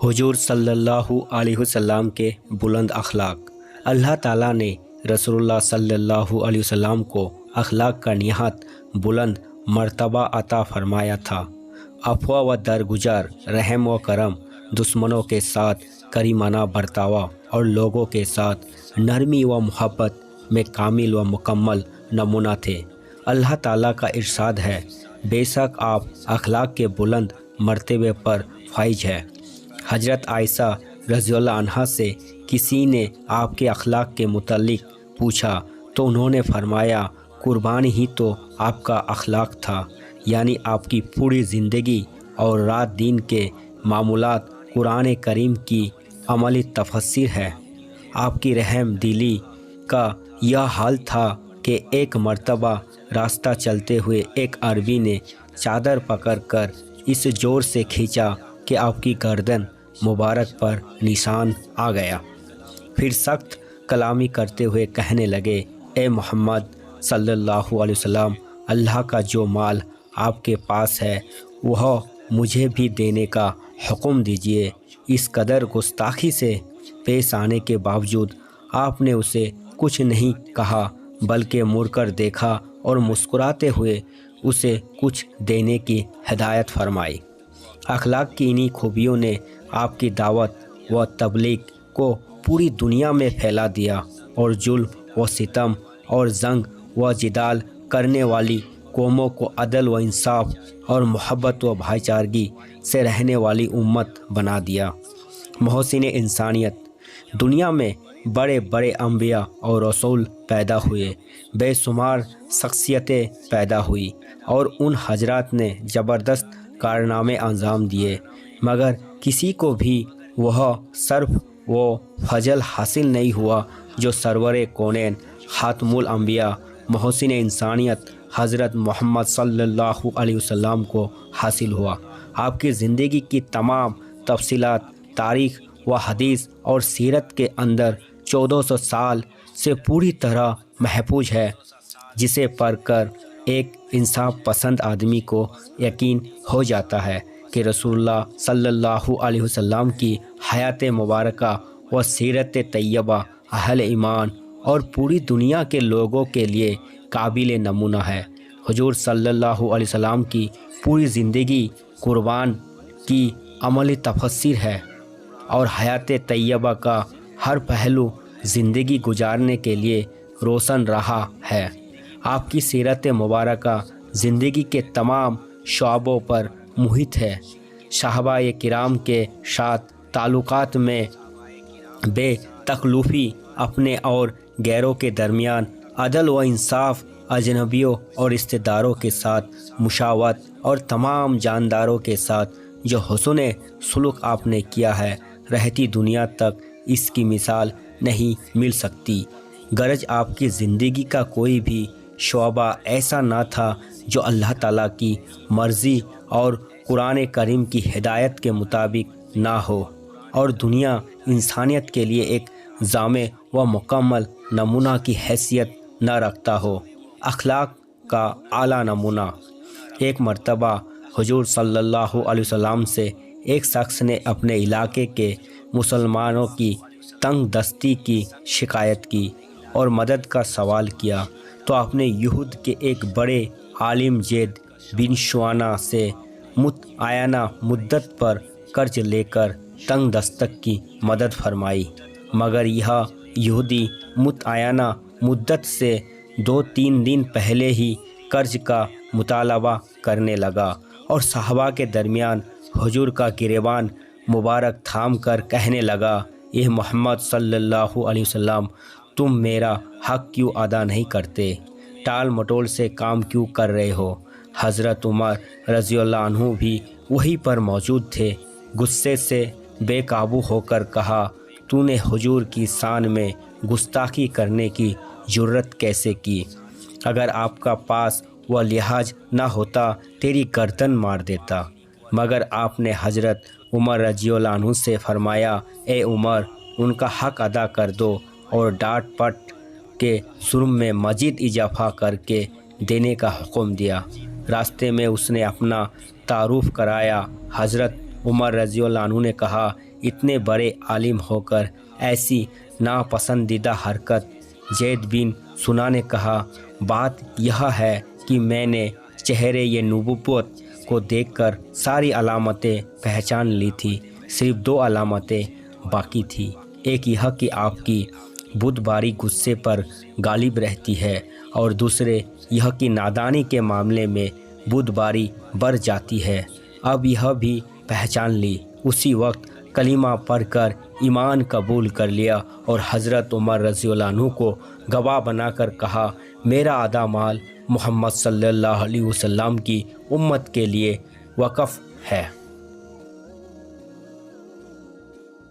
حضور صلی اللہ علیہ وسلم کے بلند اخلاق۔ اللہ تعالیٰ نے رسول اللہ صلی اللہ علیہ وسلم کو اخلاق کا نہایت بلند مرتبہ عطا فرمایا تھا۔ عفو و درگزر، رحم و کرم، دشمنوں کے ساتھ کریمانہ برتاوا اور لوگوں کے ساتھ نرمی و محبت میں کامل و مکمل نمونہ تھے۔ اللہ تعالیٰ کا ارشاد ہے، بے شک آپ اخلاق کے بلند مرتبے پر فائز ہے۔ حضرت عائشہ رضی اللہ عنہا سے کسی نے آپ کے اخلاق کے متعلق پوچھا تو انہوں نے فرمایا، قربانی ہی تو آپ کا اخلاق تھا، یعنی آپ کی پوری زندگی اور رات دن کے معمولات قرآن کریم کی عملی تفسیر ہے۔ آپ کی رحم دلی کا یہ حال تھا کہ ایک مرتبہ راستہ چلتے ہوئے ایک عربی نے چادر پکڑ کر اس زور سے کھینچا کہ آپ کی گردن مبارک پر نشان آ گیا۔ پھر سخت کلامی کرتے ہوئے کہنے لگے، اے محمد صلی اللہ علیہ وسلم، اللہ کا جو مال آپ کے پاس ہے وہ مجھے بھی دینے کا حکم دیجیے۔ اس قدر گستاخی سے پیش آنے کے باوجود آپ نے اسے کچھ نہیں کہا، بلکہ مڑ کر دیکھا اور مسکراتے ہوئے اسے کچھ دینے کی ہدایت فرمائی۔ اخلاق کی انہی خوبیوں نے آپ کی دعوت و تبلیغ کو پوری دنیا میں پھیلا دیا اور ظلم و ستم اور زنگ و جدال کرنے والی قوموں کو عدل و انصاف اور محبت و بھائی چارگی سے رہنے والی امت بنا دیا۔ محسن انسانیت، دنیا میں بڑے بڑے انبیاء اور رسول پیدا ہوئے، بے شمار شخصیتیں پیدا ہوئی اور ان حضرات نے زبردست کارنامے انجام دیے، مگر کسی کو بھی وہ شرف و فضل حاصل نہیں ہوا جو سرور کونین، خاتم الانبیاء، محسن انسانیت حضرت محمد صلی اللہ علیہ وسلم کو حاصل ہوا۔ آپ کی زندگی کی تمام تفصیلات تاریخ و حدیث اور سیرت کے اندر 1400 سال سے پوری طرح محفوظ ہے، جسے پڑھ کر ایک انصاف پسند آدمی کو یقین ہو جاتا ہے کہ رسول اللہ صلی اللہ علیہ وسلم کی حیات مبارکہ و سیرت طیبہ اہل ایمان اور پوری دنیا کے لوگوں کے لیے قابل نمونہ ہے۔ حضور صلی اللہ علیہ وسلم کی پوری زندگی قربان کی عملی تفسیر ہے اور حیات طیبہ کا ہر پہلو زندگی گزارنے کے لیے روشن رہا ہے۔ آپ کی سیرت مبارکہ زندگی کے تمام شعبوں پر محیط ہے۔ صحابہ کرام کے ساتھ تعلقات میں بے تکلفی، اپنے اور غیروں کے درمیان عدل و انصاف، اجنبیوں اور رشتہ داروں کے ساتھ مساوات اور تمام جانداروں کے ساتھ جو حسن سلوک آپ نے کیا ہے، رہتی دنیا تک اس کی مثال نہیں مل سکتی۔ غرض آپ کی زندگی کا کوئی بھی شعبہ ایسا نہ تھا جو اللہ تعالیٰ کی مرضی اور قرآن کریم کی ہدایت کے مطابق نہ ہو اور دنیا انسانیت کے لیے ایک جامع و مکمل نمونہ کی حیثیت نہ رکھتا ہو۔ اخلاق کا اعلیٰ نمونہ۔ ایک مرتبہ حضور صلی اللہ علیہ وسلم سے ایک شخص نے اپنے علاقے کے مسلمانوں کی تنگ دستی کی شکایت کی اور مدد کا سوال کیا تو آپ نے یہود کے ایک بڑے عالم زید بن شوانہ سے متعینہ مدت پر قرض لے کر تنگ دستک کی مدد فرمائی، مگر یہ یہودی متعینہ مدت سے 2-3 دن پہلے ہی قرض کا مطالبہ کرنے لگا اور صحابہ کے درمیان حضور کا گریبان مبارک تھام کر کہنے لگا، اے محمد صلی اللہ علیہ وسلم، تم میرا حق کیوں ادا نہیں کرتے؟ ٹال مٹول سے کام کیوں کر رہے ہو؟ حضرت عمر رضی اللہ عنہ بھی وہیں پر موجود تھے۔ غصے سے بے قابو ہو کر کہا، تو نے حضور کی شان میں گستاخی کرنے کی جرت کیسے کی؟ اگر آپ کا پاس وہ لحاظ نہ ہوتا تیری گردن مار دیتا۔ مگر آپ نے حضرت عمر رضی اللہ عنہ سے فرمایا، اے عمر، ان کا حق ادا کر دو اور ڈانٹ پٹ کے جرم میں مزید اضافہ کر کے دینے کا حکم دیا۔ راستے میں اس نے اپنا تعارف کرایا۔ حضرت عمر رضی اللہ عنہ نے کہا، اتنے بڑے عالم ہو کر ایسی ناپسندیدہ حرکت؟ زید بن سنا نے کہا، بات یہ ہے کہ میں نے چہرے یہ نبوت کو دیکھ کر ساری علامتیں پہچان لی تھی، صرف 2 علامتیں باقی تھیں۔ ایک یہ کہ آپ کی بدھ باری غصے پر غالب رہتی ہے، اور دوسرے یہ کہ نادانی کے معاملے میں بدھ باری بڑھ جاتی ہے۔ اب یہ بھی پہچان لی۔ اسی وقت کلمہ پڑھ کر ایمان قبول کر لیا اور حضرت عمر رضی اللہ عنہ کو گواہ بنا کر کہا، میرا آدھا مال محمد صلی اللہ علیہ وسلم کی امت کے لیے وقف ہے۔